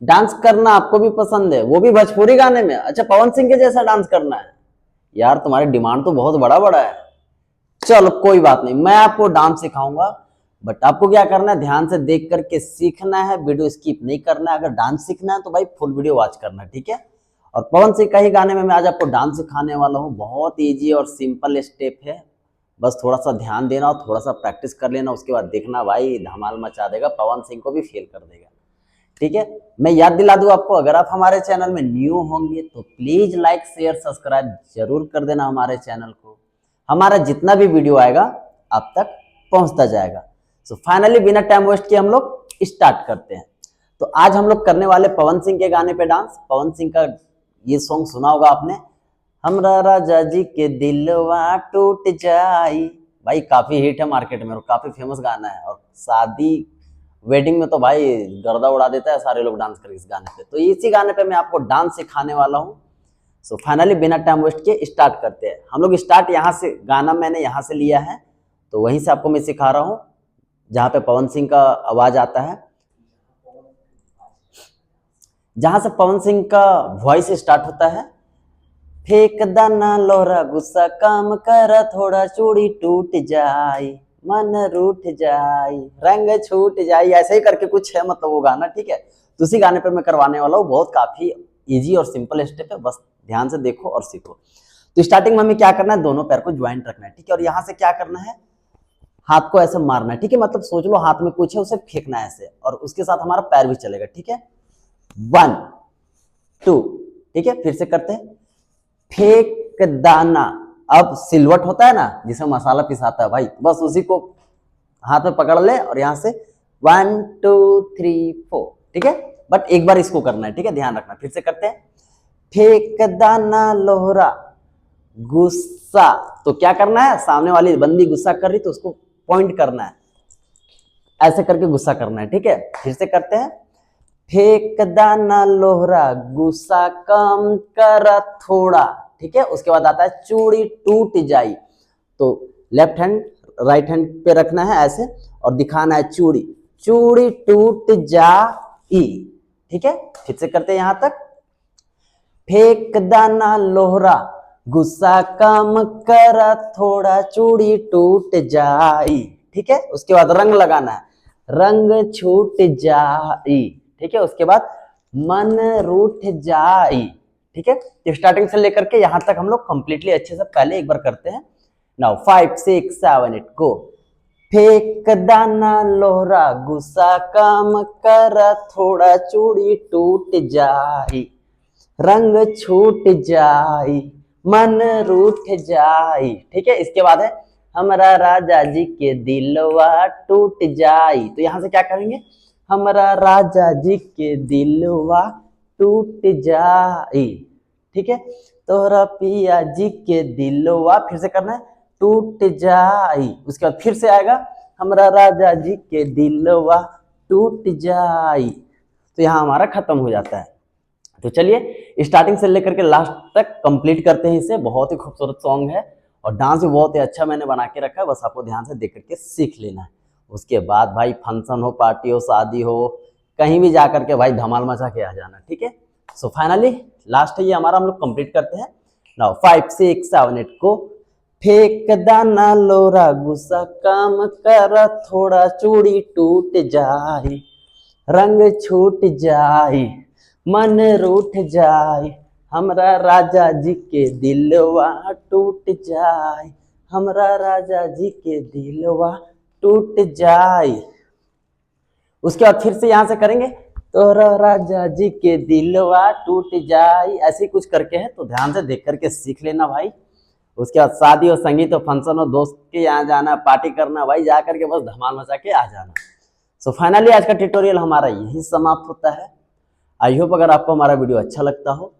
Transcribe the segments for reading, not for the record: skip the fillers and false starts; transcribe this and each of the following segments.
Dance करना आपको भी पसंद है, वो भी भोजपुरी गाने में। अच्छा, पवन सिंह के जैसा डांस करना है? यार तुम्हारी डिमांड तो बहुत बड़ा बड़ा है। चलो कोई बात नहीं, मैं आपको डांस सिखाऊंगा। बट आपको क्या करना है, ध्यान से देख करके सीखना है, वीडियो स्किप नहीं करना है। अगर डांस सीखना है तो भाई फुल वीडियो वॉच करना है, ठीक है। और पवन सिंह का ही गाने में मैं आज आपको डांस सिखाने वाला हूँ। बहुत इजी और सिंपल स्टेप है, बस थोड़ा सा ध्यान देना और थोड़ा सा प्रैक्टिस कर लेना। उसके बाद देखना भाई धमाल मचा देगा, पवन सिंह को भी फेल कर देगा, ठीक है। मैं याद दिला दूं आपको, अगर आप हमारे चैनल में न्यू होंगे तो प्लीज लाइक शेयर सब्सक्राइब जरूर कर देना हमारे चैनल को। हमारा जितना भी वीडियो आएगा आप तक पहुंचता जाएगा। सो फाइनली बिना टाइम वेस्ट किए हम लोग स्टार्ट करते हैं। तो आज हम लोग करने वाले पवन सिंह के गाने पे डांस। पवन सिंह का ये सॉन्ग सुना होगा आपने, हमरा राजा जी के दिलवा टूट जाई। भाई काफी हिट है मार्केट में और काफी फेमस गाना है। और शादी वेडिंग में तो भाई गर्दा उड़ा देता है सारे लोग डांस करके इस गाने पे। तो इसी गाने पे मैं आपको डांस सिखाने वाला हूँ। सो फाइनली बिना टाइम वेस्ट किए स्टार्ट करते हैं। हम लोग स्टार्ट यहाँ से, गाना मैंने यहाँ से लिया है तो वहीं से आपको मैं सिखा रहा हूँ जहाँ पे पवन सिंह का आवाज आता है, जहां से पवन सिंह का वॉइस स्टार्ट होता है। फेंक दाना लोरा गुस्सा काम कर, थोड़ा चूड़ी टूट जाई, मन रूठ जाई, रंग छूट जाई, ऐसे ही करके कुछ है मतलब वो गाना, ठीक है। तो उसी गाने पे मैं करवाने वाला हूँ। बहुत काफी इजी और सिंपल स्टेप है, बस ध्यान से देखो और सीखो। तो स्टार्टिंग में हमें क्या करना है, दोनों पैर को ज्वाइंट रखना है, ठीक है। और यहाँ से क्या करना है, हाथ को ऐसे मारना है, ठीक है। मतलब सोच लो हाथ में कुछ है, उसे फेंकना है ऐसे, और उसके साथ हमारा पैर भी चलेगा, ठीक है। 1 2, ठीक है। फिर से करते हैं, फेंक दाना। अब सिलवट होता है ना जिसे मसाला पिसाता है भाई, बस उसी को हाथ में पकड़ ले और यहां से 1 2 3 4, ठीक है। बट एक बार इसको करना है, ठीक है, ध्यान रखना। फिर से करते हैं, फेंक दाना लोहरा गुस्सा। तो क्या करना है, सामने वाली बंदी गुस्सा कर रही तो उसको पॉइंट करना है, ऐसे करके गुस्सा करना है, ठीक है। फिर से करते हैं, फेंक दाना लोहरा गुस्सा कम कर थोड़ा, ठीक है। उसके बाद आता है चूड़ी टूट जाई। तो लेफ्ट हैंड राइट हैंड पे रखना है ऐसे और दिखाना है चूड़ी, चूड़ी टूट जाई, ठीक है। फिर से करते हैं यहां तक, फेंक दाना लोहरा गुस्सा कम कर थोड़ा चूड़ी टूट जाई, ठीक है। उसके बाद रंग लगाना है, रंग छूट जाई, ठीक है। उसके बाद मन रूठ जाई, ठीक है। तो स्टार्टिंग से लेकर के यहां तक हम लोग कंप्लीटली अच्छे से पहले एक बार करते हैं। नाउ 5 6 7 8 गो। फेंक दाना लोहरा गुस्सा कम कर थोड़ा चूड़ी टूट जाई, रंग छूट जाई, मन रूठ जाई, ठीक है। इसके बाद है, हमारा राजा जी के दिलवा टूट जाई। तो यहां से क्या करेंगे, हमारा राजा जी के दिलवा टूट जाई, ठीक है। तोरा पिया जी के दिलवा, फिर से करना है, टूट जाई। उसके बाद फिर से आएगा, हमारा राजा जी के दिलवा टूट जाई। तो यहाँ हमारा खत्म हो जाता है। तो चलिए स्टार्टिंग से लेकर के लास्ट तक कंप्लीट करते हैं इसे। बहुत ही खूबसूरत सॉन्ग है और डांस भी बहुत ही अच्छा मैंने बना के रखा है, बस आपको ध्यान से देख करके सीख लेना है। उसके बाद भाई फंक्शन हो, पार्टी हो, शादी हो, कहीं भी जा करके भाई धमाल मचा के आ जाना, ठीक है। सो फाइनली लास्ट है ये हमारा, हम लोग कंप्लीट करते हैं। नाउ 5 6 7 8 को। फेंक दाना लोरा गुस्सा काम कर थोड़ा चूड़ी टूट जाए, रंग छूट जाए, मन रूठ जाए, हमरा राजा जी के दिलवा टूट जाए, हमरा राजा जी के दिलवा टूट जाए। उसके बाद फिर से यहां से करेंगे, तोरा राजा जी के दिलवा टूट जाए, ऐसे कुछ करके है। तो ध्यान से देख करके सीख लेना भाई। उसके बाद शादी हो, संगीत हो, फंक्शन हो, दोस्त के यहाँ जाना, पार्टी करना, भाई जा करके बस धमाल मचा के आ जाना। सो फाइनली आज का ट्यूटोरियल हमारा यही समाप्त होता है। आई होप अगर आपको हमारा वीडियो अच्छा लगता हो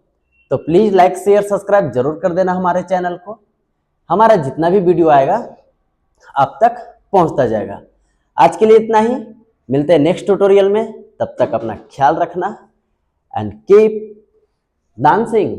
तो प्लीज लाइक शेयर सब्सक्राइब जरूर कर देना हमारे चैनल को। हमारा जितना भी वीडियो आएगा आप तक पहुंचता जाएगा। आज के लिए इतना ही, मिलते हैं नेक्स्ट ट्यूटोरियल में। तब तक अपना ख्याल रखना एंड कीप डांसिंग।